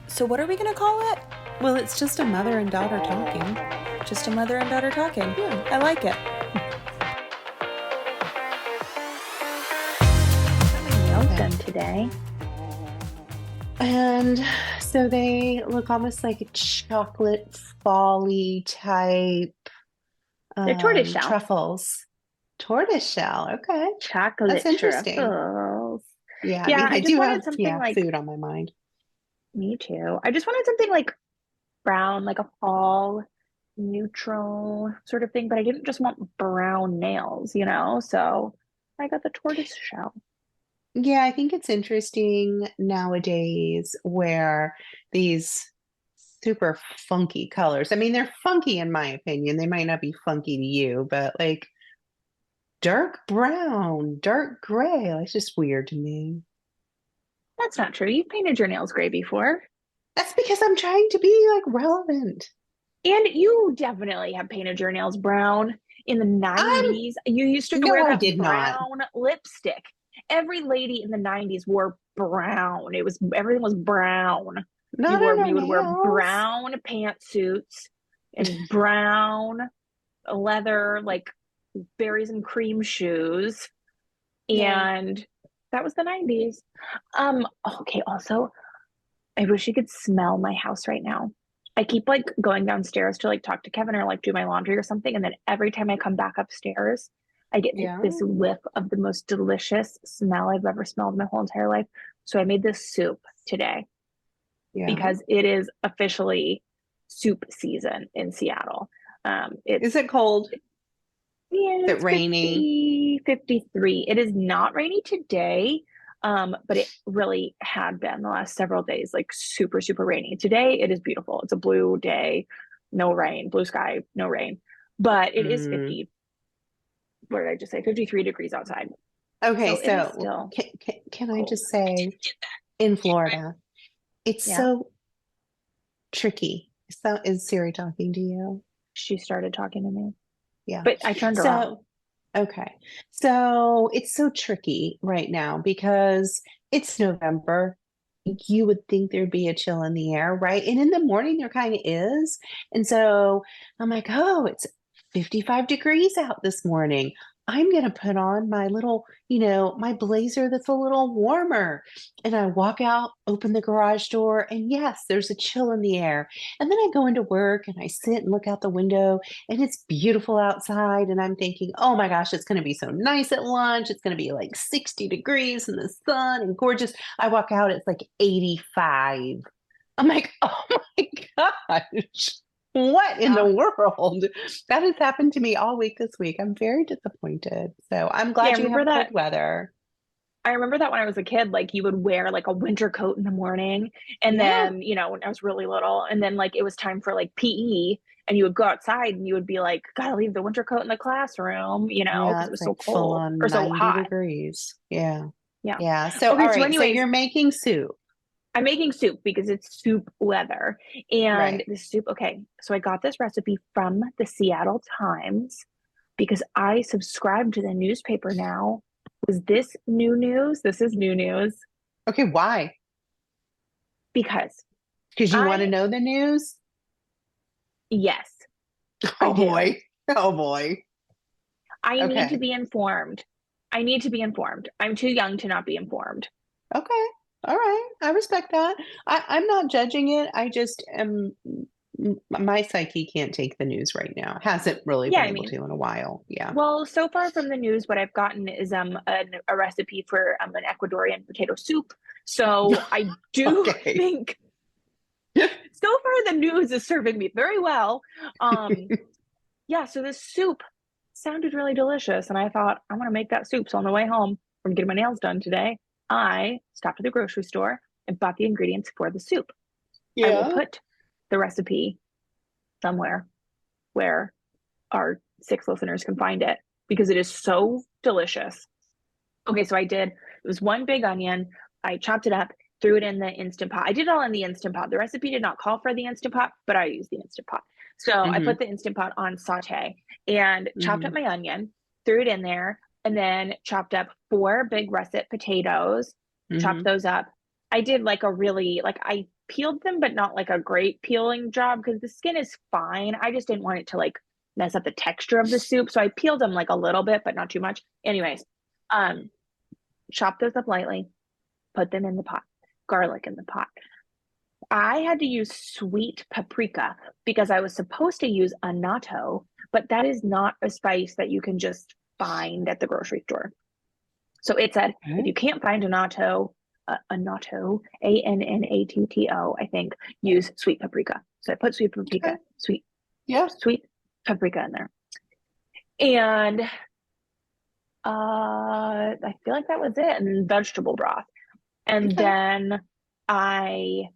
So what are we gonna call it? Well, it's just a mother and daughter talking. Just a mother and daughter talking. Yeah. I like it. Got my nails Okay. done today. And so they look almost like a chocolate folly type They're tortoiseshell. truffles. Tortoiseshell. Okay. That's Chocolate interesting. truffles. Yeah, I Yeah, mean, I I just do wanted have, something like, food on my mind. me too. I just wanted something like brown, like a fall neutral sort of thing, but I didn't just want brown nails. So I got the tortoise shell. Yeah, I think it's interesting nowadays where these super funky colors, I mean, they're funky in my opinion. They might not be funky to you, but like dark brown, dark gray, it's just weird to me. That's not true. You've painted your nails gray before. That's because I'm trying to be like relevant. And you definitely have painted your nails brown in the I'm, 90s. You used to no, wear I that did not. brown lipstick. Every lady in the 90s wore brown. It was everything was brown. Not on our You would wear nails. brown pantsuits and brown leather like berries and cream shoes. Yeah. And that was the 90s. Okay, also I wish you could smell my house right now. I keep like going downstairs to like talk to Kevin or like do my laundry or something. And then every time I come back upstairs, I get Yeah. this whiff of the most delicious smell I've ever smelled in my whole entire life. So I made this soup today Yeah. because it is officially soup season in Seattle. Is It's it cold? Yeah, Is it it's rainy? 53. It is not rainy today, but it really had been the last several days, like super, super rainy. Today it is beautiful. It's a blue day, no rain, blue sky, no rain. But it is Mm. 50, what did I just say? 53 degrees outside. Okay, So it is so still can I cold. just say in Florida, it's Yeah. so tricky. So is Siri talking to you? She started talking to me, Yeah. but I turned her off. So, okay. So it's so tricky right now because it's November. You would think there'd be a chill in the air, right? And in the morning, there kind of is. And so I'm like, oh, it's 55 degrees out this morning. I'm going to put on my little, my blazer that's a little warmer. And I walk out, open the garage door, and yes, there's a chill in the air. And then I go into work and I sit and look out the window and it's beautiful outside. And I'm thinking, oh my gosh, it's going to be so nice at lunch. It's going to be like 60 degrees in the sun and gorgeous. I walk out, it's like 85. I'm like, oh my gosh, what in the Yeah. world? That has happened to me all week this week. I'm very disappointed. So I'm Yeah, I glad you remember have cold that. weather. I remember that when I was a kid, like you would wear like a winter coat in the morning. And Yeah, then, when I was really little, and then like it was time for like PE and you would go outside and you would be like, gotta leave the winter coat in the classroom, yeah, because it it's was so like full cold or on so 90 hot. degrees. Yeah. Yeah. Yeah. So, Okay, all so right. So anyways, you're making soup, I'm making soup because it's soup weather. And right? the soup, okay, so I got this recipe from the Seattle Times because I subscribe to the newspaper now. Was this new news? This is new news Okay. Why? because Because you want to I, know the news? yes, I Oh do. boy. Oh boy. I need to Okay. be informed. I need to be informed. I'm too young to not be informed. Okay. All right. I respect that. I'm not judging it. I just am, my psyche can't take the news right now. Hasn't really Yeah, been I able mean, to in a while. Yeah. well, so far from the news, what I've gotten is a recipe for an Ecuadorian potato soup. So I do Okay. think so far the news is serving me very well. Um, yeah, so this soup sounded really delicious, and I thought I want to make that soup. So on the way home from getting my nails done today, I stopped at the grocery store and bought the ingredients for the soup. I will Yeah. put the recipe somewhere where our 6 listeners can find it because it is so delicious. Okay, so I did, it was one big onion. I chopped it up, threw it in the Instant Pot. I did it all in the Instant Pot. The recipe did not call for the Instant Pot, but I used the Instant Pot. So I Hmm. put the Instant Pot on saute and chopped up Hmm. my onion, threw it in there, and then chopped up four big russet potatoes, chopped Hmm. those up, I did like a really like I peeled them, but not like a great peeling job because the skin is fine. I just didn't want it to like mess up the texture of the soup. So I peeled them like a little bit, but not too much. Anyways, um, chop those up lightly, put them in the pot, garlic in the pot. I had to use sweet paprika because I was supposed to use annatto, but that is not a spice that you can just find at the grocery store. So it said if Okay. you can't find annatto, Annatto, I think, use sweet paprika. So I put Okay. Yeah. sweet paprika in there, and I feel like that was it. And vegetable broth, and Okay. then I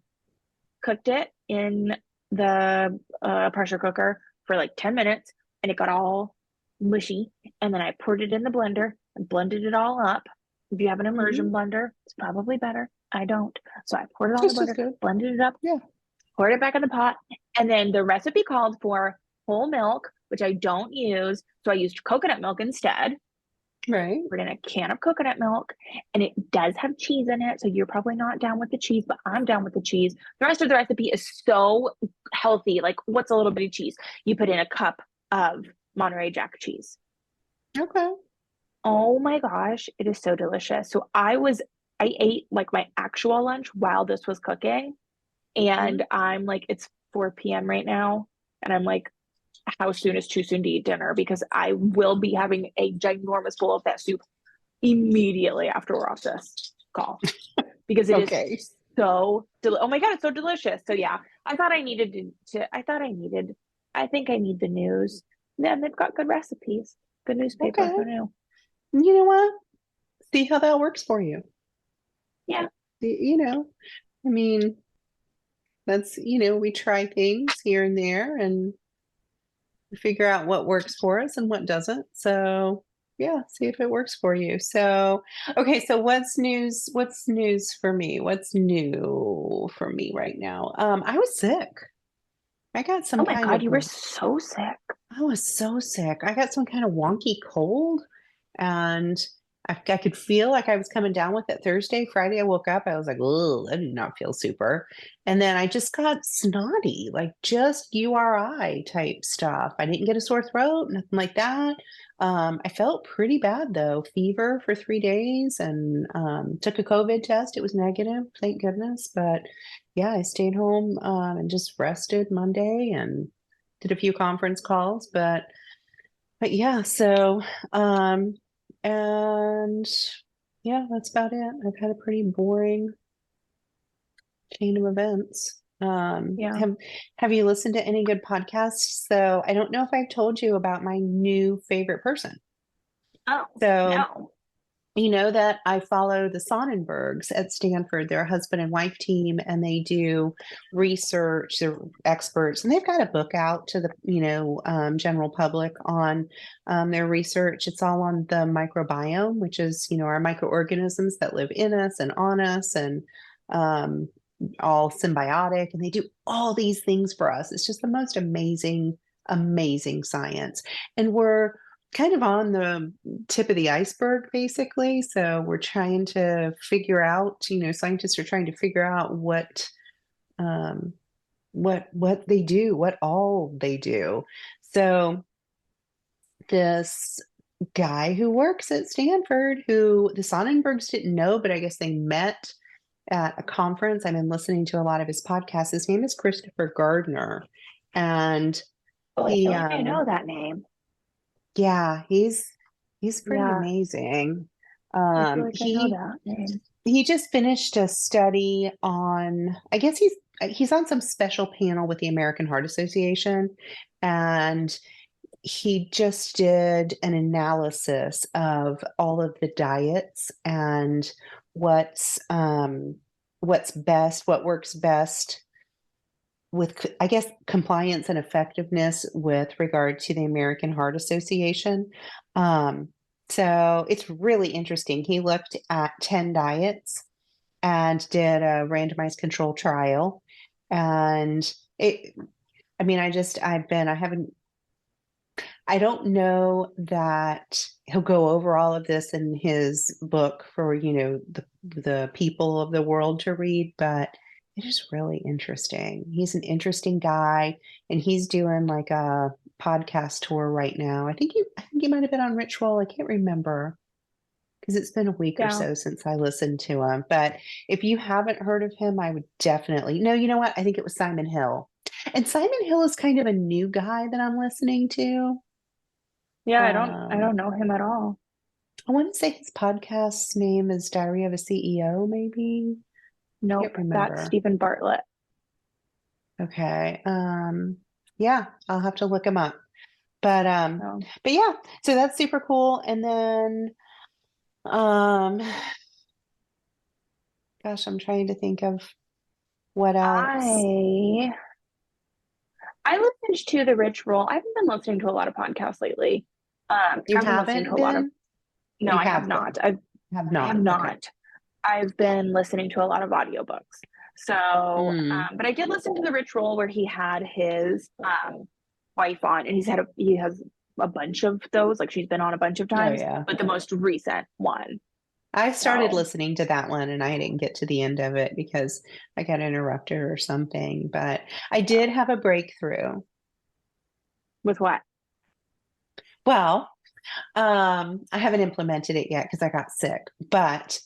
cooked it in the pressure cooker for like 10 minutes and it got all mushy. And then I poured it in the blender and blended it all up. If you have an immersion Hmm. blender, it's probably better. I don't. So I poured it all in Just the as blender, good. blended it up, Yeah. poured it back in the pot. And then the recipe called for whole milk, which I don't use. So I used coconut milk instead. Right. We're in a can of coconut milk and it does have cheese in it. So you're probably not down with the cheese, but I'm down with the cheese. The rest of the recipe is so healthy. Like, what's a little bit of cheese? You put in a cup of Monterey Jack cheese. Okay. Oh my gosh, it is so delicious. I ate like my actual lunch while this was cooking. Hmm. And I'm like, it's 4 p.m. right now. And I'm like, how soon is too soon to eat dinner? Because I will be having a ginormous bowl of that soup immediately after we're off this call because it is Okay. oh my god, it's so delicious. So yeah, I thought I needed I thought I needed I think I need the news. Then they've got good recipes. Good newspaper. Okay. Who knew? You know what? See how that works for you. Yeah, You know, I mean, we try things here and there and figure out what works for us and what doesn't. So, yeah, see if it works for you. So, okay, so what's news? What's news for me? What's new for me right now? I was sick. I got oh some my kind god, of, you were so sick. I was so sick. I got some kind of wonky cold and I could feel like I was coming down with it Thursday. Friday, I woke up, I was like, oh, I did not feel super. And then I just got snotty, like just URI type stuff. I didn't get a sore throat, nothing like that. I felt pretty bad though, fever for 3 days and took a COVID test. It was negative, thank goodness. But yeah, I stayed home and just rested Monday and did a few conference calls. But yeah, so um and yeah, that's about it. I've had a pretty boring chain of events. Yeah. Have you listened to any good podcasts? So I don't know if I've told you about my new favorite person. Oh So no. you know that I follow the Sonnenbergs at Stanford. They're a husband and wife team, and they do research. They're experts, and they've got a book out to the general public on their research. It's all on the microbiome, which is our microorganisms that live in us and on us, and um, all symbiotic. And they do all these things for us. It's just the most amazing, amazing science, and we're kind of on the tip of the iceberg, basically. So we're trying to figure out, scientists are trying to figure out um, what they do, what all they do. So this guy who works at Stanford, who the Sonnenbergs didn't know, but I guess they met at a conference. I've been listening to a lot of his podcasts. His name is Christopher Gardner, and Oh, I he feel like I know that name. yeah, he's pretty Yeah, amazing. I feel like I know He that name. he just finished a study on, I guess he's on some special panel with the American Heart Association, and he just did an analysis of all of the diets and what's best, what works best with, I guess, compliance and effectiveness with regard to the American Heart Association. Um, so it's really interesting. He looked at 10 diets and did a randomized control trial. And I haven't, I don't know that he'll go over all of this in his book for, the people of the world to read, but it is really interesting. He's an interesting guy, and he's doing like a podcast tour right now. I think he might have been on Rich Roll. I can't remember because it's been a week or Yeah. so since I listened to him. But if you haven't heard of him, I would definitely. No, you know what? I think it was Simon Hill. And Simon Hill is kind of a new guy that I'm listening to. Yeah, I Um, don't know him at all. I want to say his podcast's name is Diary of a CEO, maybe. Can't Nope, that's remember. Stephen Bartlett. Okay. Yeah, I'll have to look him up. But So but yeah, so that's super cool. And then um gosh, I'm trying to think of what else. I I listened to the Rich Roll. I haven't been listening to a lot of podcasts lately. You I've been listening to haven't a lot of, been? no, You I have have been. not. Have I have not. Okay. not. I've been listening to a lot of audiobooks. So, Mm. but I did listen to the Rich Roll where he had his wife on, and he has a bunch of those. Like she's been on a bunch of Oh times, yeah. but the most recent one. I started So, listening to that one and I didn't get to the end of it because I got interrupted or something. But I yeah. did have a breakthrough. With what? Well, I haven't implemented it yet because I got sick, but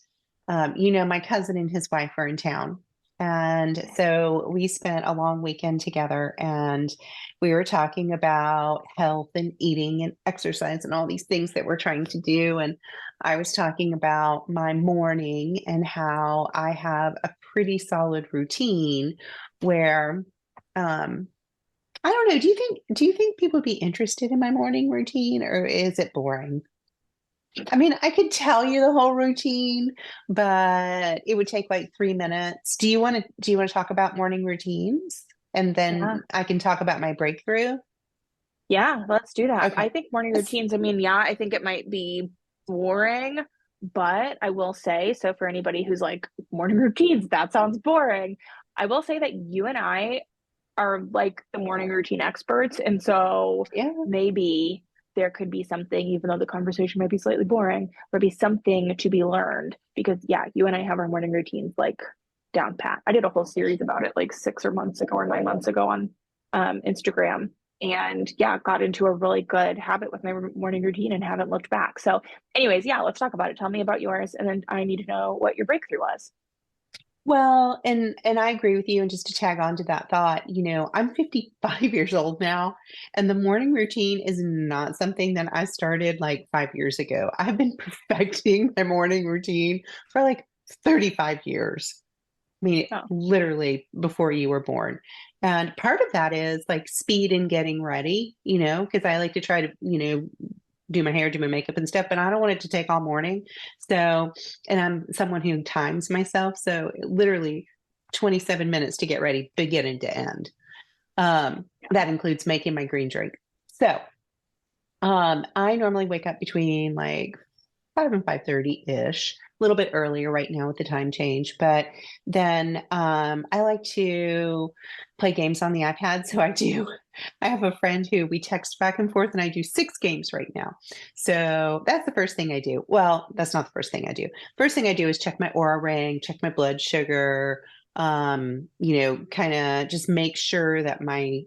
my cousin and his wife are in town. And so we spent a long weekend together and we were talking about health and eating and exercise and all these things that we're trying to do. And I was talking about my morning and how I have a pretty solid routine where um, I don't know. Do you think people would be interested in my morning routine or is it boring? I mean, I could tell you the whole routine, but it would take like 3 minutes. Do you want to talk about morning routines? And Yeah. then I can talk about my breakthrough. Yeah, let's do that. Okay. I think morning Yes. routines, I mean, yeah, I think it might be boring, but I will say, so for anybody who's like, morning routines, that sounds boring. I will say that you and I are like the morning routine experts. And so Yeah. maybe there could be something, even though the conversation might be slightly boring, there'd be something to be learned because, yeah, you and I have our morning routines like down pat. I did a whole series about it like 6 months ago or 9 months ago on Instagram. And yeah, got into a really good habit with my morning routine and haven't looked back. So, anyways, yeah, let's talk about it. Tell me about yours. And then I need to know what your breakthrough was. Well, and I agree with you. And just to tag on to that thought, I'm 55 years old now, and the morning routine is not something that I started like 5 years ago. I've been perfecting my morning routine for like 35 years. I mean, Oh, literally before you were born. And part of that is like speed in getting ready, because I like to try to, do my hair, do my makeup and stuff, but I don't want it to take all morning. So, and I'm someone who times myself. So literally 27 minutes to get ready, beginning to end. That includes making my green drink. So, I normally wake up between like 5 and 5:30 ish, a little bit earlier right now with the time change. But then I like to play games on the iPad. So I do. I have a friend who we text back and forth, and I do 6 games right now. So that's the first thing I do. Well, that's not the first thing I do. First thing I do is check my aura ring, check my blood sugar, kind of just make sure that my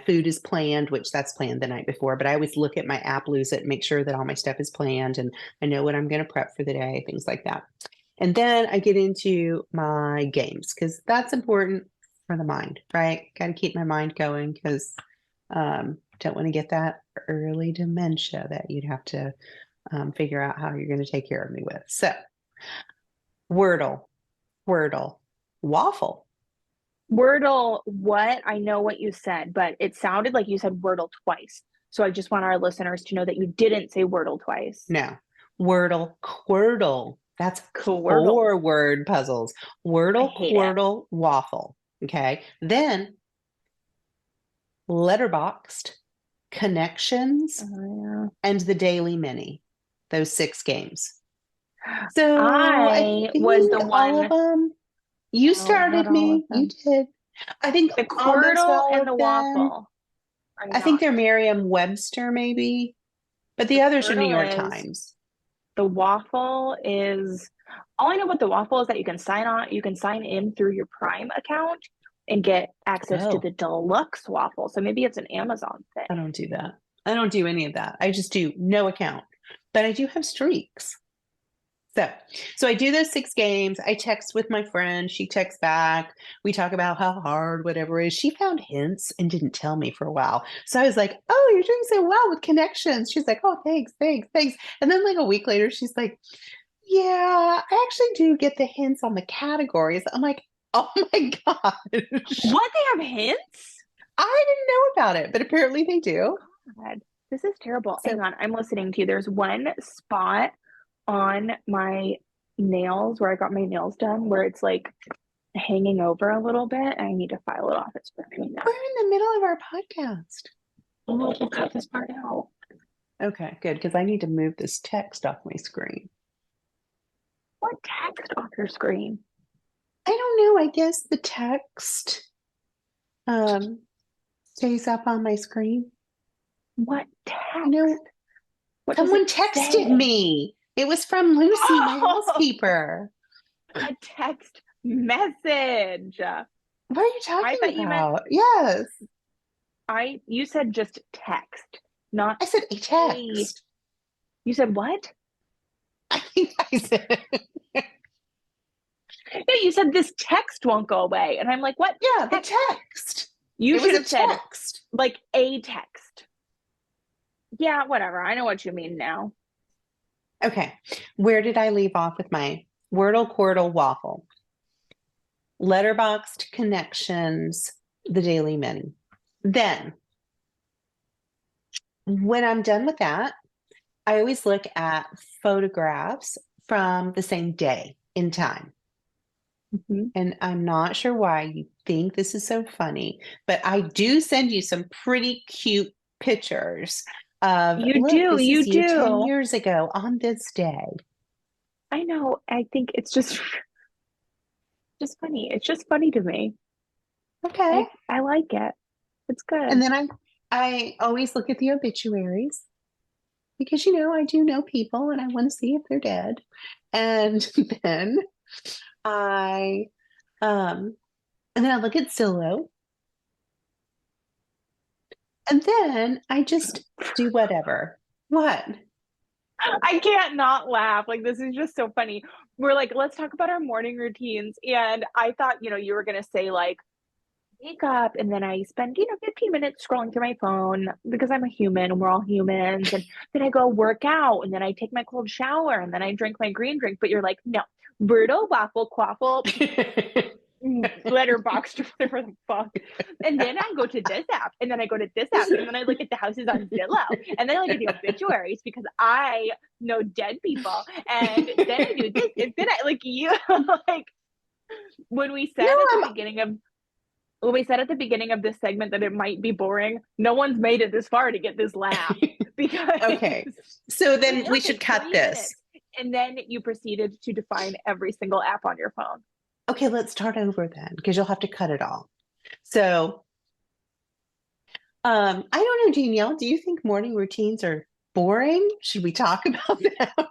food is planned, which that's planned the night before. But I always look at my app, lose it, make sure that all my stuff is planned and I know what I'm going to prep for the day, things like that. And then I get into my games because that's important for the mind, right? Got to keep my mind going because don't want to get that early dementia that you'd have to figure out how you're going to take care of me with. So, Wordle, Wordle, Waffle. Wordle, what? I know what you said, but it sounded like you said Wordle twice. So I just want our listeners to know that you didn't say Wordle twice. No, Wordle, Quirtle. That's Quirtle. 4 word puzzles. I Wordle, hate it. Quirtle, Waffle. Okay. Then Letterboxed, Connections, Yeah. and the Daily Mini. Those 6 games. So I I was think the all of one, them, you oh, not started all of me. You them. did. I think The almost Quirtle all and of the them. Waffle. I'm I think not. they're Merriam-Webster maybe, but The the others are New turtle York is. Times. The waffle is all I know about the waffle is that you can sign in through your Prime account and get access to Oh, the deluxe waffle. So maybe it's an Amazon thing. I don't do that. I don't do any of that. I just do no account, but I do have streaks. So, so I do those 6 games. I text with my friend. She texts back. We talk about how hard whatever is. She found hints and didn't tell me for a while. So I was like, "Oh, you're doing so well with connections." She's like, "Oh, thanks, thanks, thanks." And then like a week later, she's like, "Yeah, I actually do get the hints on the categories." I'm like, "Oh my gosh." What? They have hints? I didn't know about it, but apparently they do. God, this is terrible. Hang So on, I'm listening to you. There's one spot on my nails where I got my nails done where it's like hanging over a little bit and I need to file it off. It's burning me now. we're in the middle of our podcast. Oh, we'll cut this part out. Okay, good, because I need to move this text off my screen. What text off your screen? I don't know. I guess the text um stays up on my screen. What You text? know, What does it someone texted say? me. It was from Lucy, my Oh, housekeeper. a text message. What are you I talking thought you meant about? Yes. you said just text, not I said a a. text. You said what? I think I said, No, you said this text won't go away. And I'm like, what yeah, the text? text. You It was should a have said text. like a text. Yeah, whatever. I know what you mean now. Okay. Where did I leave off with my Wordle Quirtle Waffle? Letterboxed connections, the Daily Mini. Then, when I'm done with that, I always look at photographs from the same day in time. Mhm. And I'm not sure why you think this is so funny, but I do send you some pretty cute pictures of, You look, do, this is you you 10 do. years ago on this day. I know. I think it's just funny. It's just funny to me. Okay. I like it. It's And good. then I always look at the obituaries because, you know, I do know people and I want to see if they're dead. And then I, um, and then I look at Zillow. And then I just do whatever. What? I can't not laugh. Like this is just so funny. We're like, let's talk about our morning routines. And I thought, you were gonna say like wake up and then I spend, 15 minutes scrolling through my phone because I'm a human and we're all humans. And then I go work out and then I take my cold shower and then I drink my green drink. But you're like, no, Birdo, waffle, quaffle, letterboxed or whatever the fuck. And then I go to this app and then I go to this app and then I look at the houses on Zillow and then I look at the obituaries because I know dead people and then I do this and then I like you like when we No, said at the I'm beginning of when we said at the beginning of this segment that it might be boring, no one's made it this far to get this laugh because okay. So it then we took should us cut 3 minutes. this. And then you proceeded to define every single app on your phone. Okay, let's start over then because you'll have to cut it all. So, I don't know, Danielle, do you think morning routines are boring? Should we talk about that?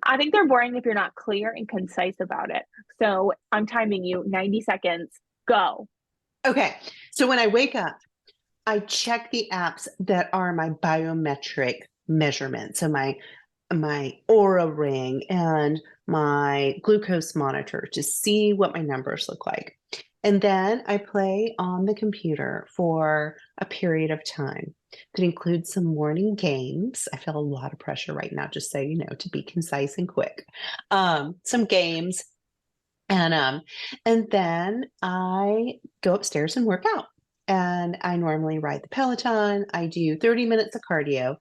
I think they're boring if you're not clear and concise about it. So I'm timing you 90 seconds. Go. Okay, so when I wake up, I check the apps that are my biometric measurements. So my aura ring and my glucose monitor to see what my numbers look like. And then I play on the computer for a period of time that includes some morning games. I feel a lot of pressure right now, just so you know, to be concise and quick. Some games, and then I go upstairs and work out. And I normally ride the Peloton. I do 30 minutes of cardio,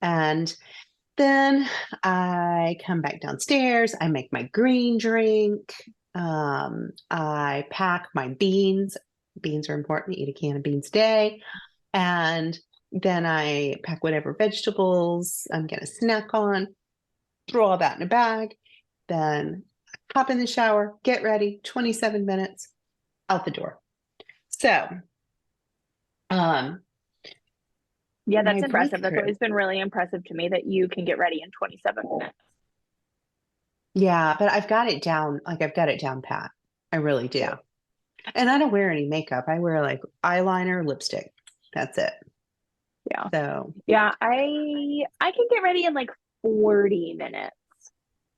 and then I come back downstairs. I make my green drink. I pack my beans. Beans are important. Eat a can of beans a day. And then I pack whatever vegetables I'm going to snack on, throw all that in a bag. Then hop in the shower, get ready, 27 minutes, out the door. So, um, Yeah, that's my impressive. That's breakthrough. always been really impressive to me that you can get ready in 27 minutes. Yeah, but I've got it down. Like I've got it down pat. I really do. And I don't wear any makeup. I wear like eyeliner, lipstick. That's it. Yeah. So, Yeah, I can get ready in like 40 minutes.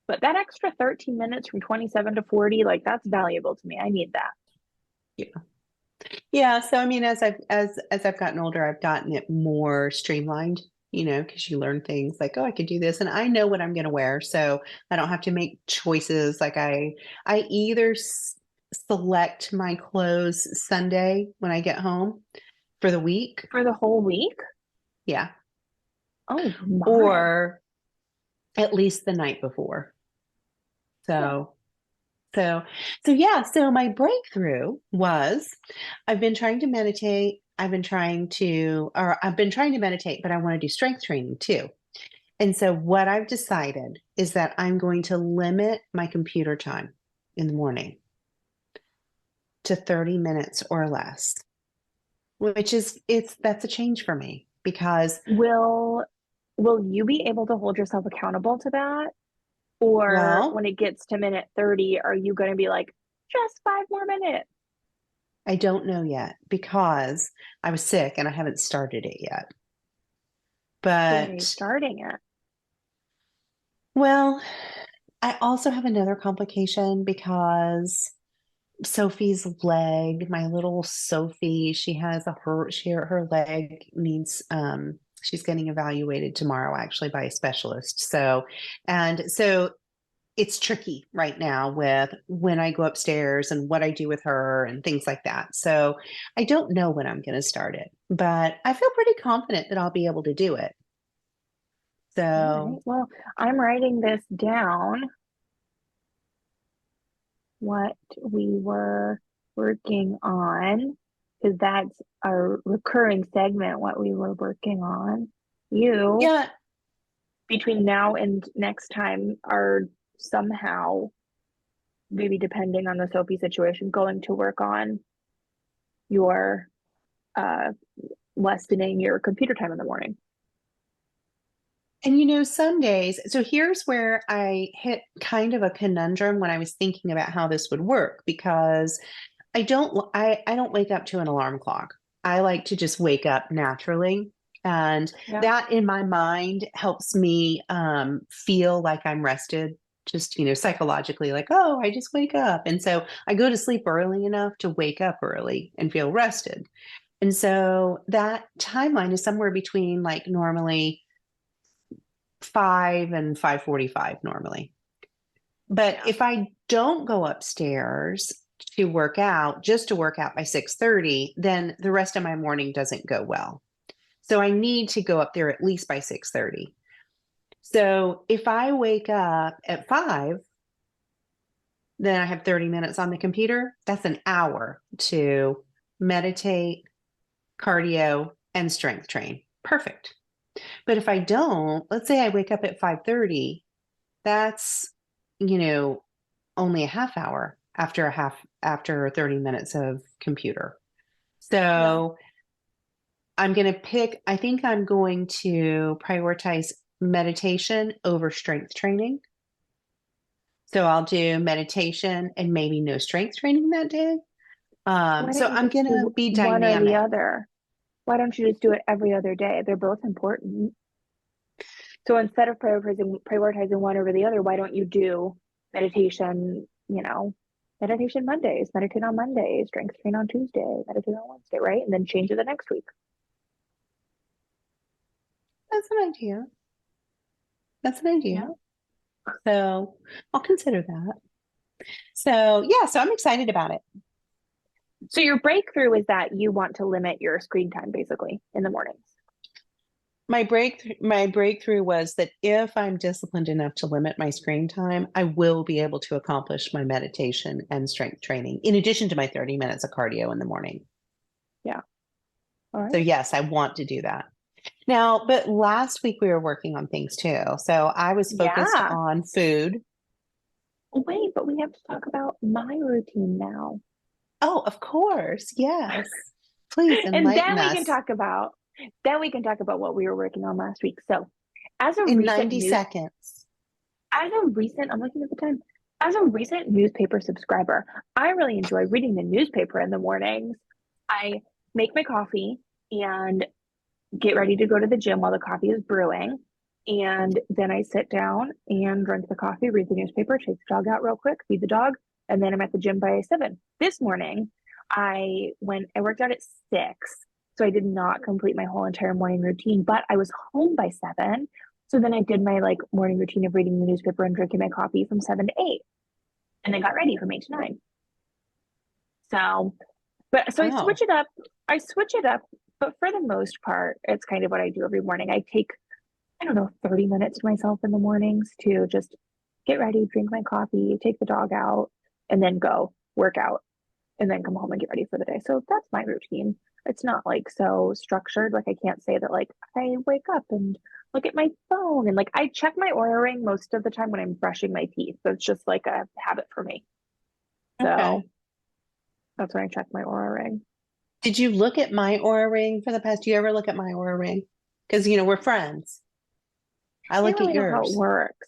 But that extra 13 minutes from 27 to 40, like that's valuable to me. I need that. yeah. Yeah, so I mean as I've gotten older, I've gotten it more streamlined, because you learn things like, oh, I could do this and I know what I'm going to wear, so I don't have to make choices like I either select my clothes Sunday when I get home for the week. For the whole week? Yeah. Oh my. Or at least the night before. Yeah. So So, so yeah, so my breakthrough was I've been trying to meditate. I've been trying to meditate, but I want to do strength training too. And so what I've decided is that I'm going to limit my computer time in the morning to 30 minutes or less, which that's a change for me because, Will will you be able to hold yourself accountable to that? Or well, when it gets to minute 30, are you going to be like, just 5 more minutes? I don't know yet because I was sick and I haven't started it yet. So when are you But starting it? well, I also have another complication because Sophie's leg, my little Sophie, she has a hurt. Her leg needs she's getting evaluated tomorrow actually by a specialist. So it's tricky right now with when I go upstairs and what I do with her and things like that. So I don't know when I'm going to start it, but I feel pretty confident that I'll be able to do it. All right. So Well, I'm writing this down, what we were working on, because that's our recurring segment, what we were working on. You, yeah, between now and next time, are somehow, maybe depending on the Sophie situation, going to work on your uh lessening your computer time in the morning. and some days, so here's where I hit kind of a conundrum when I was thinking about how this would work because I don't wake up to an alarm clock. I like to just wake up naturally. And Yeah. that in my mind helps me feel like I'm rested, just, psychologically, like, oh, I just wake up. And so I go to sleep early enough to wake up early and feel rested. And so that timeline is somewhere between like normally 5 and 5:45 normally. But Yeah. if I don't go upstairs to work out, just to work out by 6:30, then the rest of my morning doesn't go well. So I need to go up there at least by 6:30. So if I wake up at 5, then I have 30 minutes on the computer. That's an hour to meditate, cardio, and strength train. Perfect. But if I don't, let's say I wake up at 5:30, that's, you know, only a half hour after 30 minutes of computer. Yeah. So I think I'm going to prioritize meditation over strength training. So I'll do meditation and maybe no strength training that day. Why So don't you I'm just going to do be one or the dynamic. other? Why don't you just do it every other day? They're both important. So instead of prioritizing one over the other, why don't you do meditation, meditation Mondays, meditate on Mondays, strength train on Tuesday, meditate on Wednesday, right? And then change it the next week. That's an idea. That's an idea. Yeah. So I'll consider that. So yeah, so I'm excited about it. So your breakthrough is that you want to limit your screen time basically in the mornings. My breakthrough was that if I'm disciplined enough to limit my screen time, I will be able to accomplish my meditation and strength training in addition to my 30 minutes of cardio in the morning. Yeah. All So right. yes, I want to do that. Now, but last week we were working on things too. So I was focused Yeah. on food. Wait, but we have to talk about my routine now. Oh, of course. Yes. Please And enlighten us then we can talk about what we were working on last week. So, as a in recent 90 news seconds. I'm looking at the time. As a recent newspaper subscriber, I really enjoy reading the newspaper in the mornings. I make my coffee and get ready to go to the gym while the coffee is brewing. And then I sit down and drink the coffee, read the newspaper, take the dog out real quick, feed the dog, and then I'm at the gym by 7. This morning, I worked out at 6, so I did not complete my whole entire morning routine, but I was home by 7. So then I did my like morning routine of reading the newspaper and drinking my coffee from 7 to 8, and then got ready from 8 to 9. So, but so Wow. I switch it up, but for the most part, it's kind of what I do every morning. I take, I don't know, 30 minutes to myself in the mornings to just get ready, drink my coffee, take the dog out, and then go work out, and then come home and get ready for the day. So that's my routine. It's not like so structured. Like I can't say that like I wake up and look at my phone and like I check my Aura ring most of the time when I'm brushing my teeth. So it's just like a habit for me. So Okay. that's when I check my Aura ring. Did you look at my aura ring for the past? Do you ever look at my aura ring? Because, we're friends. I I didn't look at really know how it yours. works.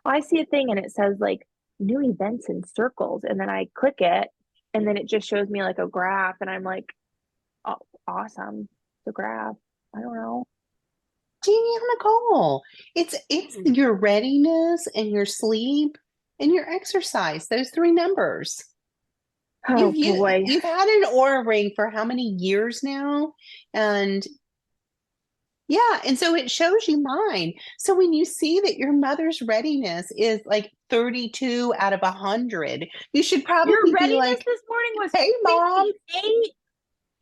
Well, I see a thing and it says like new events in circles, and then I click it, and then it just shows me like a graph, and I'm like, oh, awesome, the graph. I don't know. Danielle Nicole. It's your readiness and your sleep and your exercise. Those three numbers. Oh boy. You've had an aura ring for how many years now? And yeah, and so it shows you mine. So when you see that your mother's readiness is like 32 out of 100, you should Your probably be readiness like, this morning was "Hey, mom, 58.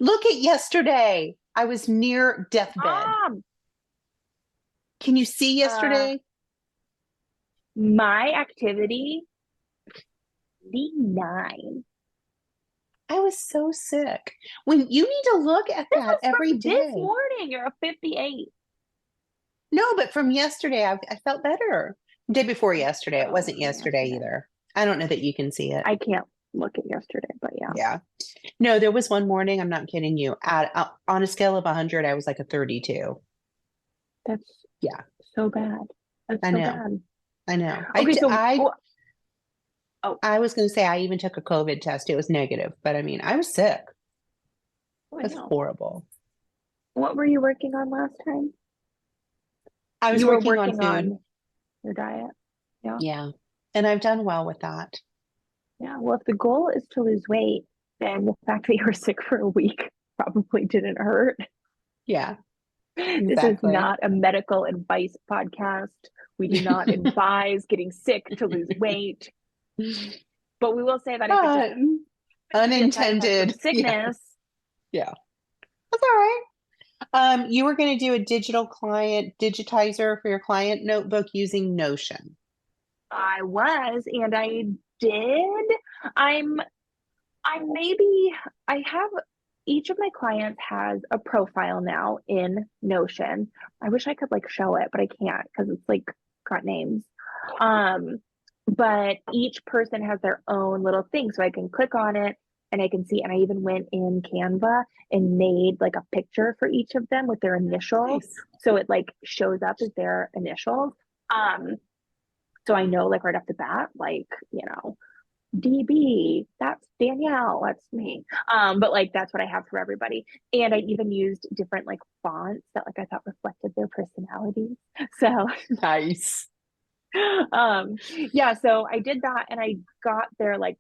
look at yesterday. I was near deathbed. Mom, Can you see uh, yesterday? my activity, 89. I was so sick. When you need to look at This that was every from this day. morning. You're a 58. No, but from yesterday, I felt better. Day before yesterday, it Oh, wasn't from yesterday yesterday. either. I don't know that you can see it. I can't look at yesterday, but yeah, Yeah. No, there was one morning, I'm not kidding you. On a scale of 100, I was like a 32. that's Yeah, so bad. That's I so know. bad. I know. Okay, so oh, I was going to say I even took a COVID test. It was negative, but I mean, I was sick. oh, I That's know. horrible. What were you working on last time? I was You were working on working food. on your diet. Yeah. Yeah. And I've done well with that. Yeah. Well, if the goal is to lose weight, then the fact that you were sick for a week probably didn't hurt. Yeah, This is exactly. not a medical advice podcast. We do not advise getting sick to lose weight. But we will say that if it just Uh, happens to be a side effect of unintended. Yeah. sickness, Yeah. That's all right. You were going to do a digital client digitizer for your client notebook using Notion. I was, and I did. I'm I maybe I have each of my clients has a profile now in Notion. I wish I could like show it, but I can't because it's like got names. Um, but each person has their own little thing, so I can click on it and I can see. And I even went in Canva and made like a picture for each of them with their initials, Nice. so it like shows up as their initials. Um, so I know like right off the bat, like DB, that's Danielle, that's me. But like that's what I have for everybody. And I even used different like fonts that like I thought reflected their personalities. So Nice. yeah, so I did that and I got their like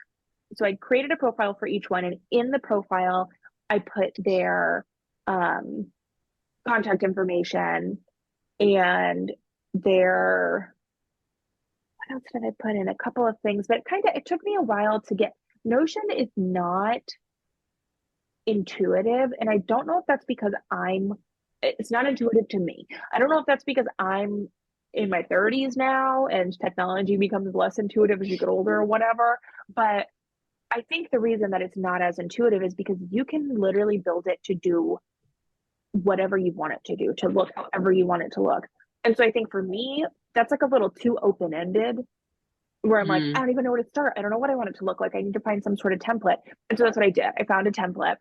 so I created a profile for each one, and in the profile I put their um contact information and their what else did I put in? A couple of things, but it took me a while to get. Notion is not intuitive, and I don't know if that's because it's not intuitive to me. I don't know if that's because I'm in my 30s now and technology becomes less intuitive as you get older or whatever, but I think the reason that it's not as intuitive is because you can literally build it to do whatever you want it to do, to look however you want it to look. And so I think for me, that's like a little too open-ended. where I'm like, I Mm. don't even know where to start. I don't know what I want it to look like. I need to find some sort of template. And so that's what I did. I found a template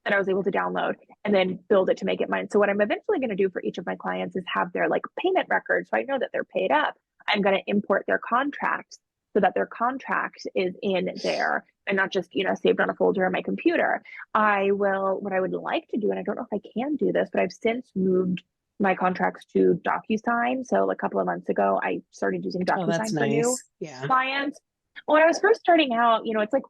that I was able to download and then build it to make it mine. So what I'm eventually going to do for each of my clients is have their like payment records. So I know that they're paid up. I'm going to import their contracts so that their contract is in there and not just, saved on a folder on my computer. What I would like to do, and I don't know if I can do this, but I've since moved my contracts to DocuSign. So like a couple of months ago, I started using Oh, that's DocuSign for new nice. Yeah. clients. When I was first starting out, it's like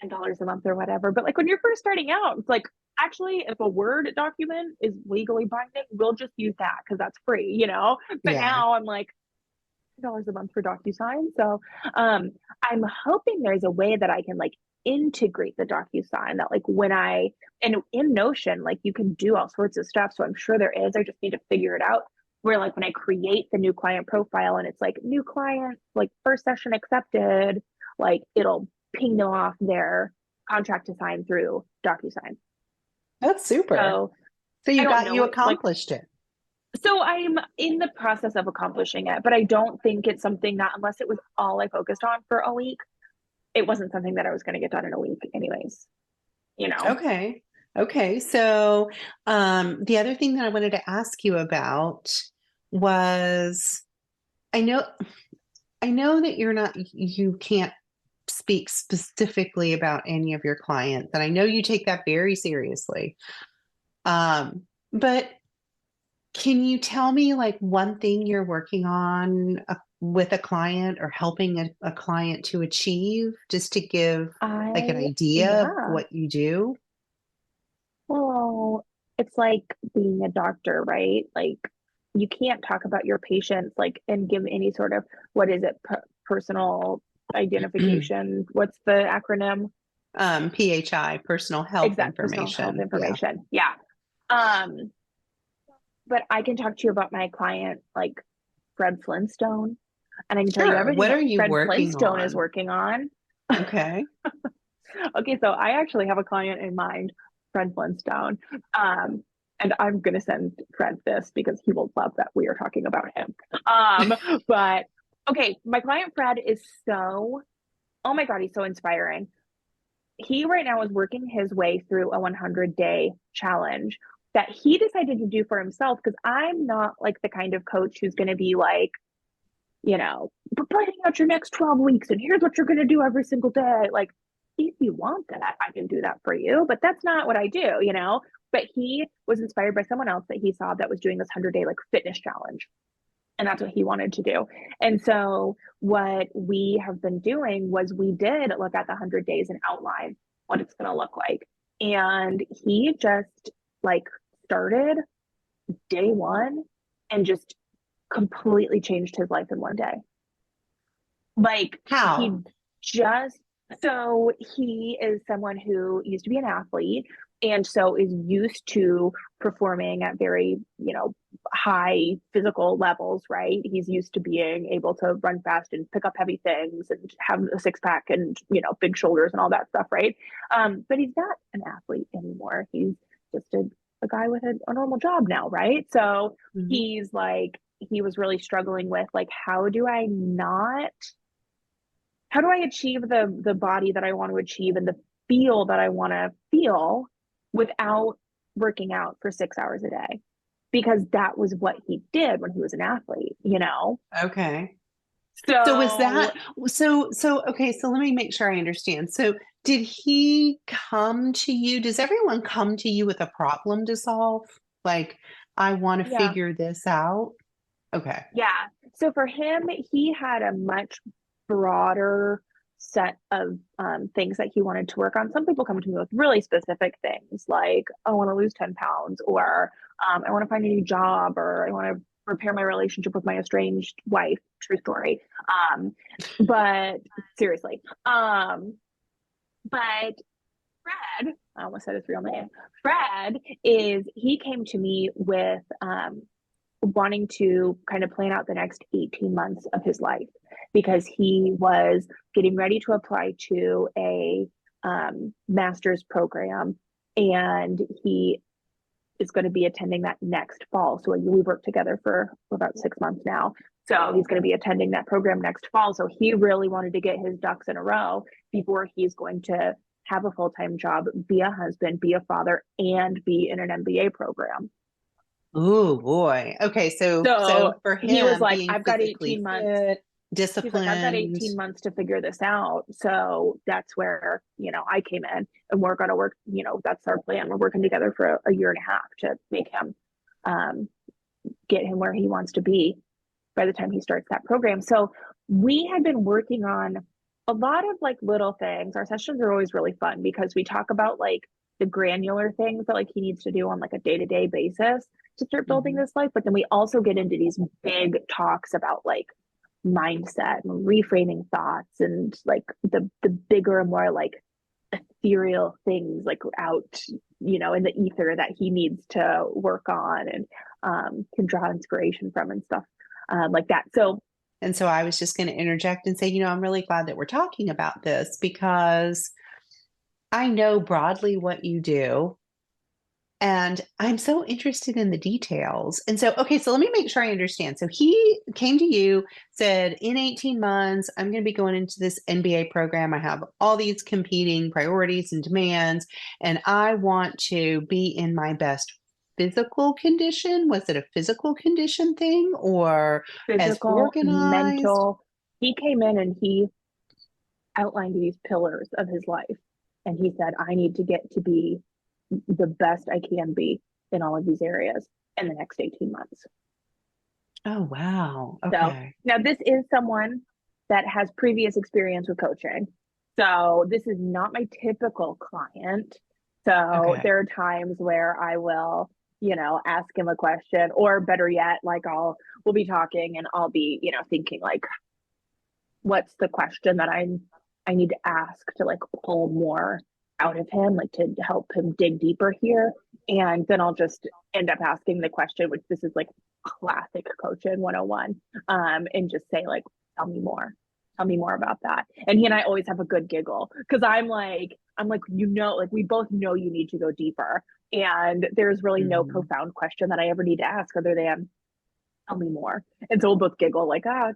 $10 a month or whatever. But like when you're first starting out, it's like, actually, if a Word document is legally binding, we'll just use that because that's free. But Yeah. now I'm like, $10 a month for DocuSign. So I'm hoping there's a way that I can like integrate the DocuSign that like and in Notion, like you can do all sorts of stuff. So I'm sure there is. I just need to figure it out. Where like when I create the new client profile and it's like new client, like first session accepted, like it'll ping them off their contract to sign through DocuSign. That's super. So So I don't you know it like accomplished it. so I'm in the process of accomplishing it, but I don't think it's something that unless it was all I focused on for a week, it wasn't something that I was going to get done in a week anyways, you know. Okay. Okay. So, the other thing that I wanted to ask you about was I know, I know that you can't speak specifically about any of your clients, and I know you take that very seriously. But can you tell me like one thing you're working on with a client or helping a client to achieve, just to give like an idea of Yeah. what you do? Well, it's like being a doctor, right? Like you can't talk about your patients like and give any sort of, what is it, personal identification. What's the acronym? PHI, personal health Exact personal health information. Yeah. information. Yeah. Um, but I can talk to you about my client, like Fred Flintstone, and I can tell you Sure. everything What that are you Fred working Flintstone is on? working on. Okay. Okay, so I actually have a client in mind, Fred Flintstone. Um, and I'm gonna send Fred this because he will love that we are talking about him. Um, but okay, my client Fred is oh my God, he's so inspiring. He right now is working his way through a 100-day challenge that he decided to do for himself because I'm not like the kind of coach who's going to be like, planning out your next 12 weeks and here's what you're going to do every single day. Like, if you want that, I can do that for you, but that's not what I do. But he was inspired by someone else that he saw that was doing this 100-day like fitness challenge. And that's what he wanted to do. And so what we have been doing was we did look at the 100 days and outline what it's going to look like. And he just like started day one and just completely changed his life in one day. Like he How? just so he is someone who used to be an athlete and so is used to performing at very, high physical levels, right? He's used to being able to run fast and pick up heavy things and have a six pack and, big shoulders and all that stuff, right? But he's not an athlete anymore. He's just a guy with a normal job now, right? So Mhm. he's like, he was really struggling with like, how do I achieve the body that I want to achieve and the feel that I want to feel without working out for 6 hours a day? Because that was what he did when he was an athlete. Okay. So is So that okay, so let me make sure I understand. So did he come to you? Does everyone come to you with a problem to solve? Like, I want to yeah, figure this out. Okay. yeah. So for him, he had a much broader set of things that he wanted to work on. Some people come to me with really specific things like, I want to lose 10 pounds, or I want to find a new job, or I want to repair my relationship with my estranged wife. True story. But seriously, but Fred, I almost said his real name. He came to me with wanting to kind of plan out the next 18 months of his life because he was getting ready to apply to a master's program and he is going to be attending that next fall. So we've worked together for about 6 months now. So he's going to be attending that program next fall. So he really wanted to get his ducks in a row before he's going to have a full-time job, be a husband, be a father, and be in an MBA program. Oh boy. Okay, so So for he was him like, being I've got physically 18 months. fit, He's like, I've got disciplined. 18 months to figure this out. So that's where, I came in, and we're going to work, that's our plan. We're working together for a year and a half to make him, um, get him where he wants to be by the time he starts that program. So we had been working on a lot of like little things. Our sessions are always really fun because we talk about like the granular things that like he needs to do on like a day-to-day basis to start building Mhm. this life. But then we also get into these big talks about like mindset and reframing thoughts and like the bigger and more like ethereal things like out, in the ether that he needs to work on and can draw inspiration from and stuff like that. So And so I was just going to interject and say, I'm really glad that we're talking about this because I know broadly what you do. And I'm so interested in the details. And so, okay, so let me make sure I understand. So he came to you, said, in 18 months, I'm going to be going into this NBA program. I have all these competing priorities and demands, and I want to be in my best physical condition. Was it a physical condition thing or as physical, organized? mental. He came in and he outlined these pillars of his life. And he said, I need to get to be the best I can be in all of these areas in the next 18 months. Oh, wow. So Okay. now this is someone that has previous experience with coaching. So this is not my typical client. So Okay. there are times where I will, ask him a question, or better yet, like we'll be talking and I'll be, thinking like, what's the question that I need to ask to like pull more out of him, like to help him dig deeper here. And then I'll just end up asking the question, which this is like classic coaching 101, and just say like, tell me more. Tell me more about that. And he and I always have a good giggle because I'm like, like we both know you need to go deeper. And there's really no Mhm. profound question that I ever need to ask other than tell me more. And so we'll both giggle like, yeah,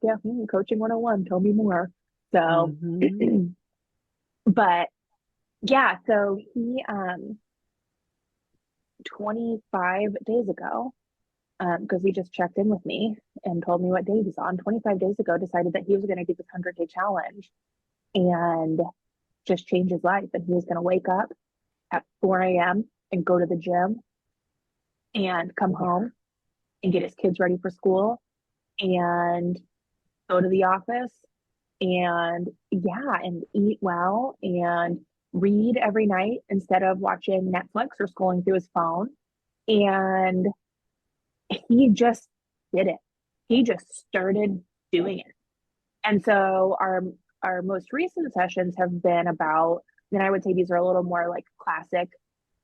coaching 101, tell me more. So, Mhm. but yeah, so he, 25 days ago, because he just checked in with me and told me what day he's on, 25 days ago, decided that he was going to do this 100-day challenge and just change his life. And he was going to wake up at 4 a.m. and go to the gym and come home and get his kids ready for school and go to the office and yeah, and eat well and read every night instead of watching Netflix or scrolling through his phone. And he just did it. He just started doing it. And so our most recent sessions have been about, then I would say these are a little more like classic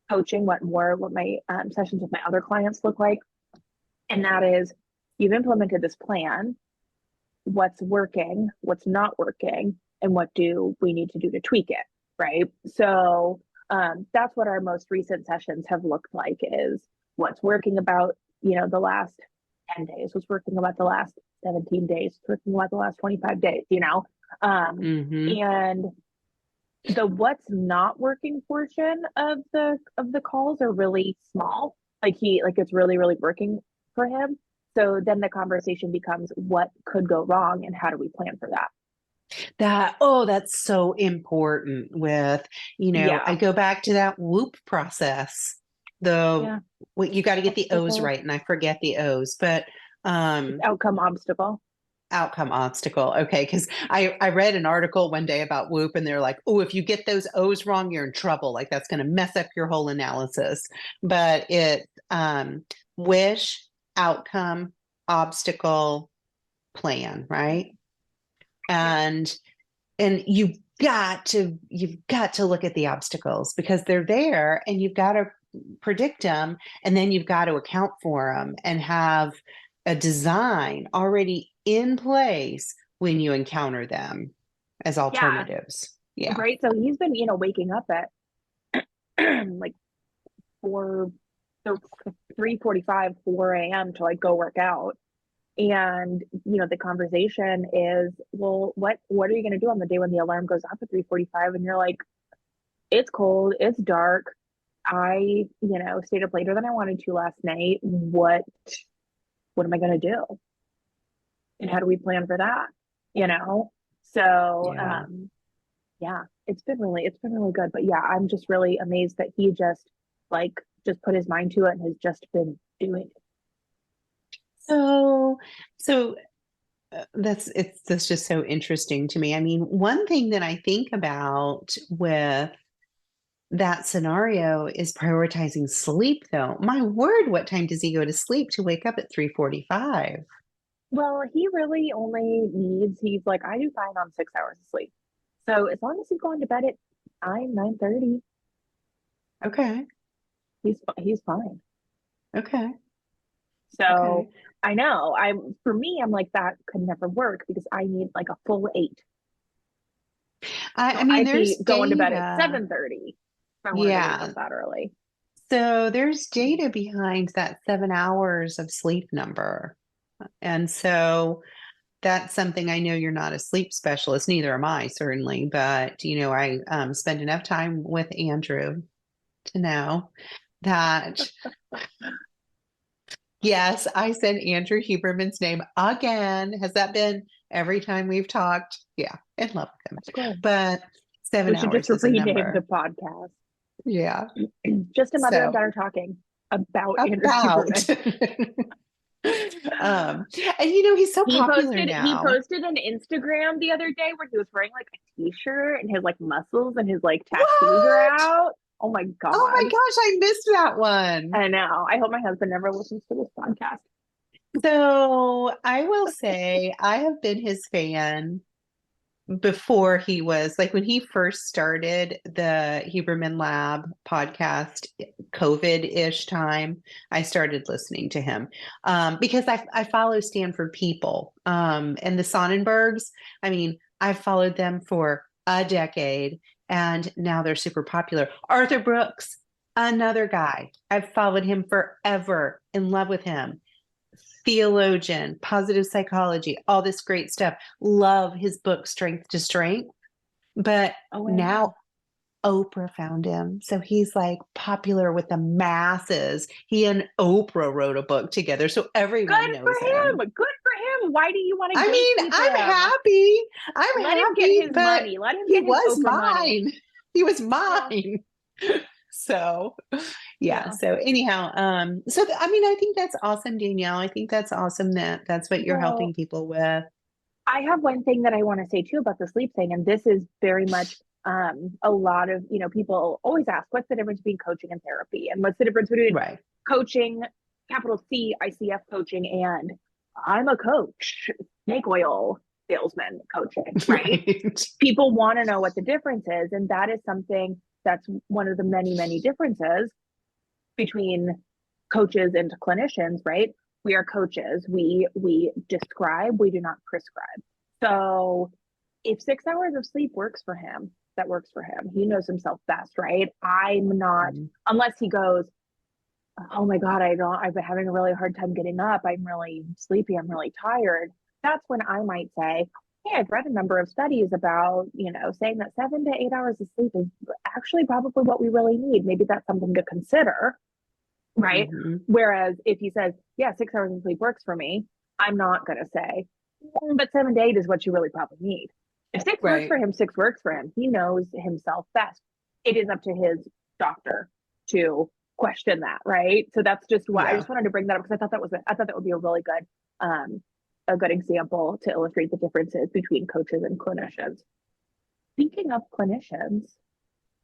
coaching, what my sessions with my other clients look like. And that is you've implemented this plan, what's working, what's not working, and what do we need to do to tweak it, right? So that's what our most recent sessions have looked like is what's working about, the last 10 days, what's working about the last 17 days, what's working about the last 25 days, Mhm. and the what's not working portion of the calls are really small. Like it's really, really working for him. So then the conversation becomes what could go wrong and how do we plan for that? That's so important with, I Yeah. go back to that whoop process. The Yeah. what you got to get the O's Obstacle. right, and I forget the O's, but It's um outcome obstacle. outcome obstacle. Okay, because I read an article one day about whoop and they're like, oh, if you get those O's wrong, you're in trouble. Like that's gonna mess up your whole analysis. But it wish, outcome, obstacle, plan, right? Yeah. And you've got to look at the obstacles because they're there and you've got to predict them and then you've got to account for them and have a design already in place when you encounter them as Yeah. alternatives. Yeah. Right. So he's been, waking up at like 4, so 3:45, 4 a.m. to like go work out. And, the conversation is, well, what are you going to do on the day when the alarm goes off at 3:45? And you're like, it's cold, it's dark. I stayed up later than I wanted to last night. What am I going to do? And how do we plan for that? You know? So, Yeah. yeah, it's been really good. But yeah, I'm just really amazed that he just put his mind to it and has just been doing it. So, so that's just so interesting to me. I mean, one thing that I think about with that scenario is prioritizing sleep, though. My word, what time does he go to sleep to wake up at 3:45? Well, he really only he's like, I do fine on 6 hours of sleep. So as long as he's going to bed at 9:30, Okay. he's fine. Okay. Okay. So I know for me, I'm like, that could never work because I need like a full 8. I So mean, I'd there's be going to bed at data. 7:30 if I wanted to wake up Yeah. that early. So there's data behind that 7 hours of sleep number. And so that's something. I know you're not a sleep specialist, neither am I, certainly, but I spend enough time with Andrew to know that, yes, I said Andrew Huberman's name again. Has that been every time we've talked? Yeah, in love with him. Of course. But seven We should just hours is a rename the number. podcast. Yeah. Just a mother and So daughter talking about Andrew about. Huberman. And he's so He popular posted he now. posted an Instagram the other day where he was wearing like a t-shirt and his like muscles and his like tattoos are What? out. Oh my Oh my God. gosh, I missed that one. I know. I hope my husband never listens to this podcast. So I will say I have been his fan before he was like when he first started the Huberman Lab podcast, COVID-ish time. I started listening to him because I follow Stanford people and the Sonnenbergs. I mean, I've followed them for a decade and now they're super popular. Arthur Brooks, another guy. I've followed him forever, in love with him, theologian, positive psychology, all this great stuff. Love his book, Strength to Strength. But Oh, I now know. Oprah found him. So he's like popular with the masses. He and Oprah wrote a book together. So everyone Good for knows him. him. Good for him. Why do you want to I mean, gatekeep I'm him? happy. I'm Let him get happy, his but money. Let him he get his was Oprah money. mine. He was Yeah. mine. So yeah. Yeah. So anyhow, I mean, I think that's awesome, Danielle. I think that's awesome that that's what you're helping Well, people with. I have one thing that I want to say too about the sleep thing, and this is very much a lot of people always ask, what's the difference between coaching and therapy, and what's the difference between Right. coaching, capital C ICF coaching, and I'm a coach, snake oil salesman coaching, right? Right. People want to know what the difference is, and that is something that's one of the many many differences between coaches and clinicians, right? We are coaches. We describe, we do not prescribe. So if 6 hours of sleep works for him, that works for him. He knows himself best, right? I'm not, Mhm. unless he goes, oh my God, I've been having a really hard time getting up. I'm really sleepy. I'm really tired. That's when I might say, hey, I've read a number of studies about, saying that 7 to 8 hours of sleep is actually probably what we really need. Maybe that's something to consider, right? Mhm. Whereas if he says, yeah, 6 hours of sleep works for me, I'm not going to say, but 7 to 8 is what you really probably need. If six works for Right. him, six works for him. He knows himself best. It is up to his doctor to question that, right? So that's just why I Yeah. just wanted to bring that up because I thought that would be a good example to illustrate the differences between coaches and clinicians. Speaking of clinicians,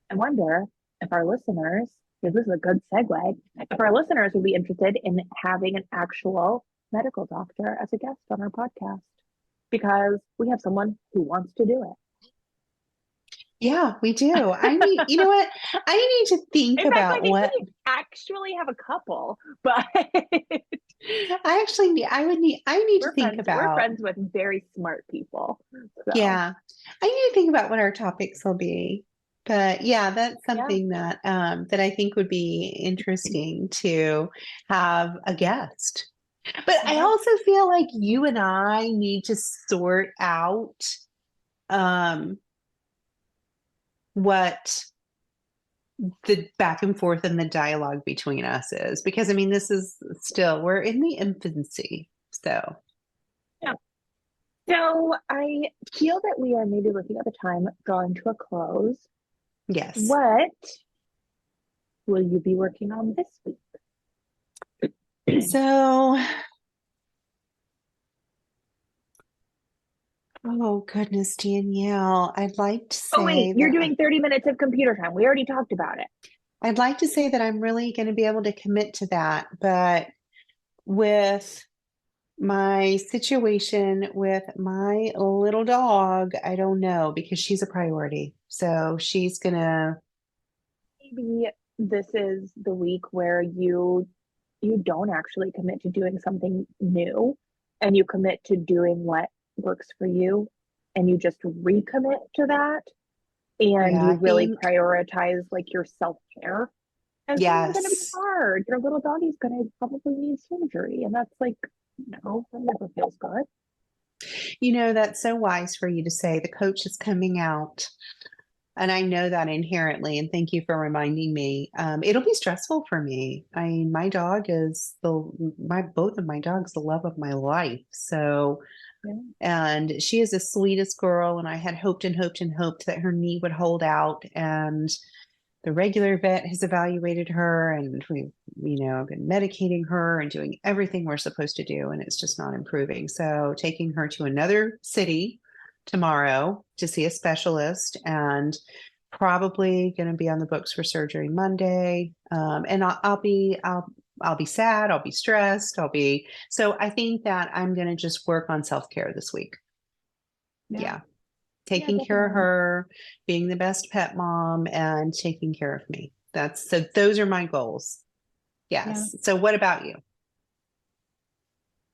I wonder if our listeners, because this is a good segue, if our listeners would be interested in having an actual medical doctor as a guest on our podcast, because we have someone who wants to do Yeah, we do. You know what? I need to think it. In fact, I about think what we actually have a couple, but I actually need. I need to think we're about. friends with very smart people. So Yeah, I need to think about what our topics will be. But yeah, that's yeah. something that I think would be interesting to have a guest. But And I that's also feel like you and I need to sort out um what the back and forth and the dialogue between us is, because I mean this is still, we're in the infancy. So yeah. So I feel that we are maybe looking at the time drawing to a close. yes. What will you be working on this week? So oh goodness, Danielle, Oh, wait, you're doing 30 minutes of computer time. We already talked about it. I'd like to say that I'm really going to be able to commit to that, but with my situation with my little dog, I don't know, because she's a priority. So she's gonna, Maybe this is the week where you don't actually commit to doing something new and you commit to doing what works for you and you just recommit to that and yeah, you I really think, prioritize like your self-care. And this is going to be yes. hard. Your little doggy's going to probably need surgery. And that's like, no, that never feels good. You know, that's so wise for you to say. The coach is coming out. And I know that inherently. And thank you for reminding me. It'll be stressful for me. I mean, my dog is both of my dogs, the love of my life. So, Yeah. and she is the sweetest girl. And I had hoped and hoped and hoped that her knee would hold out. And the regular vet has evaluated her, and we've, been medicating her and doing everything we're supposed to do. And it's just not improving. So taking her to another city tomorrow to see a specialist, and probably going to be on the books for surgery Monday. And I'll be sad. I'll be stressed. So I think that I'm going to just work on self-care this week. Yeah. Yeah. Yeah, Taking care of definitely. her, being the best pet mom, and taking care of me. So those are my goals. Yeah. Yes. So what about you?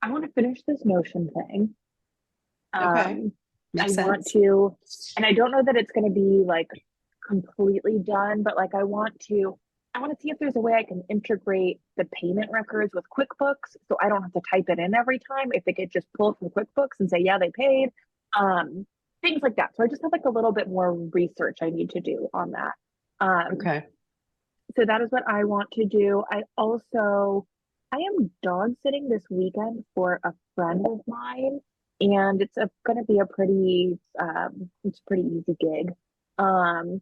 I want to finish this Notion thing. Okay. Um, I Makes want sense. to, and I don't know that it's going to be like completely done, but like I want to see if there's a way I can integrate the payment records with QuickBooks so I don't have to type it in every time. If they could just pull it from QuickBooks and say, yeah, they paid, um, things like that. So I just have like a little bit more research I need to do on that. Um, Okay. so that is what I want to do. I am dog sitting this weekend for a friend of mine, and it's going to be it's a pretty easy gig. Um,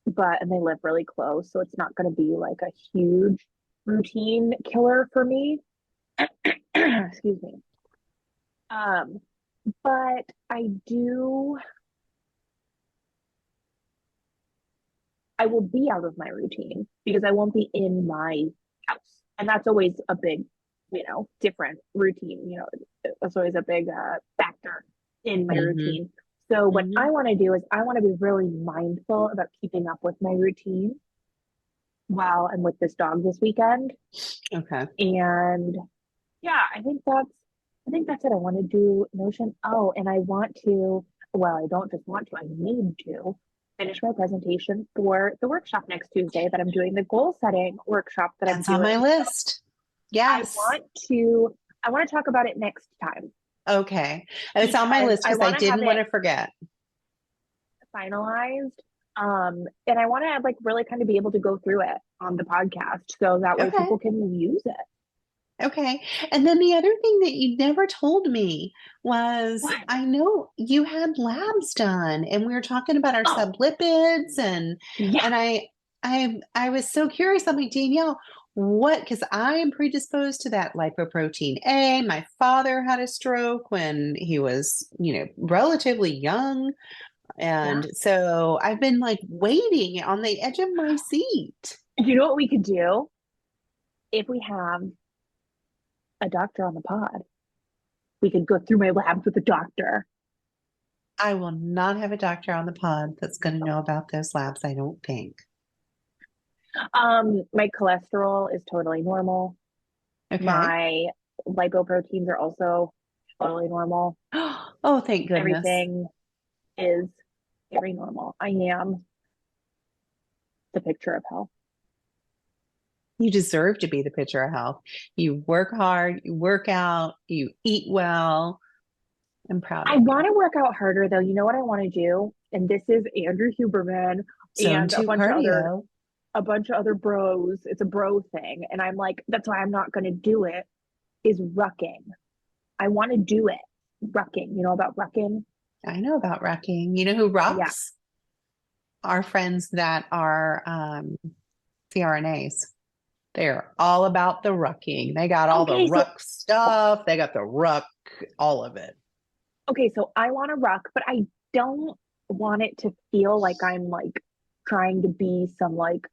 and they live really close, so it's not going to be like a huge routine killer for me. Excuse me. Um, but I will be out of my routine because I won't be in my house. And that's always a big, different routine. That's always a big factor in my Mm-hmm. routine. So, what I Mm-hmm. want to do is I want to be really mindful about keeping up with my routine while I'm with this dog this weekend. Okay. And yeah, I think that's it. I want to do Notion. Oh, and I don't just want to, I need to finish my presentation for the workshop next Tuesday that I'm doing, the goal setting workshop that I'm That's on my doing. So list. I Yes. want to I want to talk about it next time Okay. It's on my because list I because I want to have didn't want it to forget. finalized. And I want to like really kind of be able to go through it on the podcast so that way Okay. people can use it. Okay. And then the other thing that you never told me was, What? I know you had labs done and we were talking about our Oh, sublipids, yeah. and I was so curious. I'm like, Danielle, what, because I am predisposed to that lipoprotein A. My father had a stroke when he was, relatively young. Yeah. And so I've been like waiting on the edge of my seat. You know what we could do if we have a doctor on the pod? We could go through my labs with the doctor. I will not have a doctor on the pod that's going to know about those labs, I don't think. My cholesterol is totally normal. Okay. My lipoproteins are also totally normal. Oh, thank goodness. Everything is very normal. I am the picture of health. You deserve to be the picture of health. You work hard, you work out, you eat well. I'm proud I of you. want to work out harder though. You know what I want to do? And this is Andrew Huberman Zone and two cardio. a bunch of other bros. It's a bro thing. And I'm like, that's why I'm not gonna do it, is rucking. I want to do it. Rucking. You know about rucking? I know about rucking. You know who Yeah. rucks? Our friends that are CRNAs. They're all about the rucking. They got all the Okay, so ruck stuff. They got the ruck, all of it. so I want to ruck, but I don't want it to feel like I'm like trying to be some like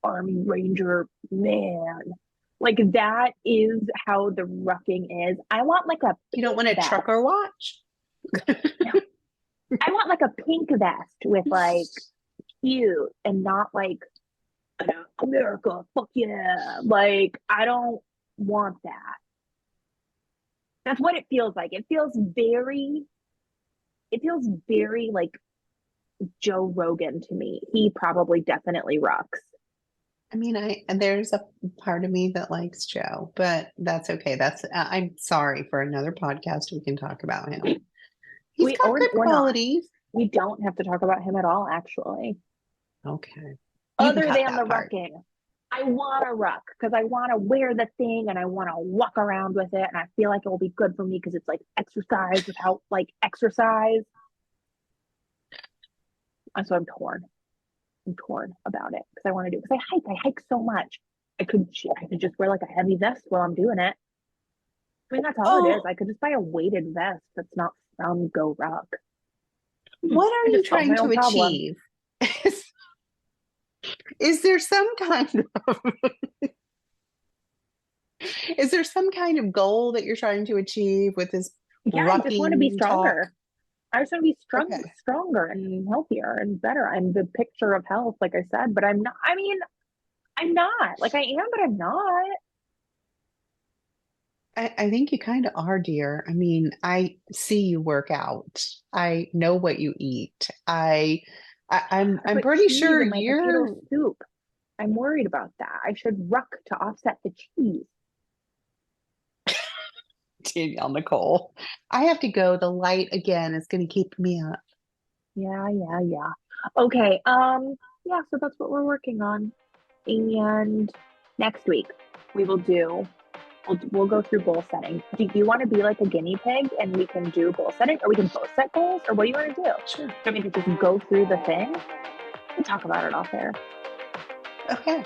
Army Ranger man. Like that is how the rucking is. I want like a You don't pink want a vest. trucker watch? No, I want like a pink vest with like cute and not like America, fuck yeah. Like I don't want that. That's what it feels like. It feels very like Joe Rogan to me. He probably definitely rucks. I mean, there's a part of me that likes Joe, but that's okay. I'm sorry, for another podcast we can talk about him. He's We got good or not. qualities. We don't have to talk about him at all, actually. Okay. You can Other cut than the that part. rucking. I want to ruck because I want to wear the thing and I want to walk around with it. And I feel like it will be good for me because it's like exercise without like exercise. And so I'm torn. I'm torn about it because I want to do it because I hike so much. I could just wear like a heavy vest while I'm doing it. I mean, that's all it is. Oh, I could just buy a weighted vest that's not from Go Rock. what are I you just solved trying my to own problem. achieve? Is there some kind of is there some kind of goal that you're trying to achieve with this Yeah, I just want to be rucking talk? stronger. I just want to be Okay. stronger and healthier and better. I'm the picture of health, like I said, but I'm not. I mean, I'm not. Like I am, but I'm not. I think you kind of are, dear. I mean, I see you work out. I know what you eat. I I'm put pretty cheese sure in my potato you're soup. I'm worried about that. I should ruck to offset the cheese. Danielle Nicole. I have to go. The light again is going to keep me up. Yeah. Okay. Yeah, so that's what we're working on. And next week we will do we'll go through goal setting. Do you want to be like a guinea pig and we can do goal setting or we can both set goals or what do you want to do? Sure. Do you want me to just go through the thing and talk about it off there? Okay.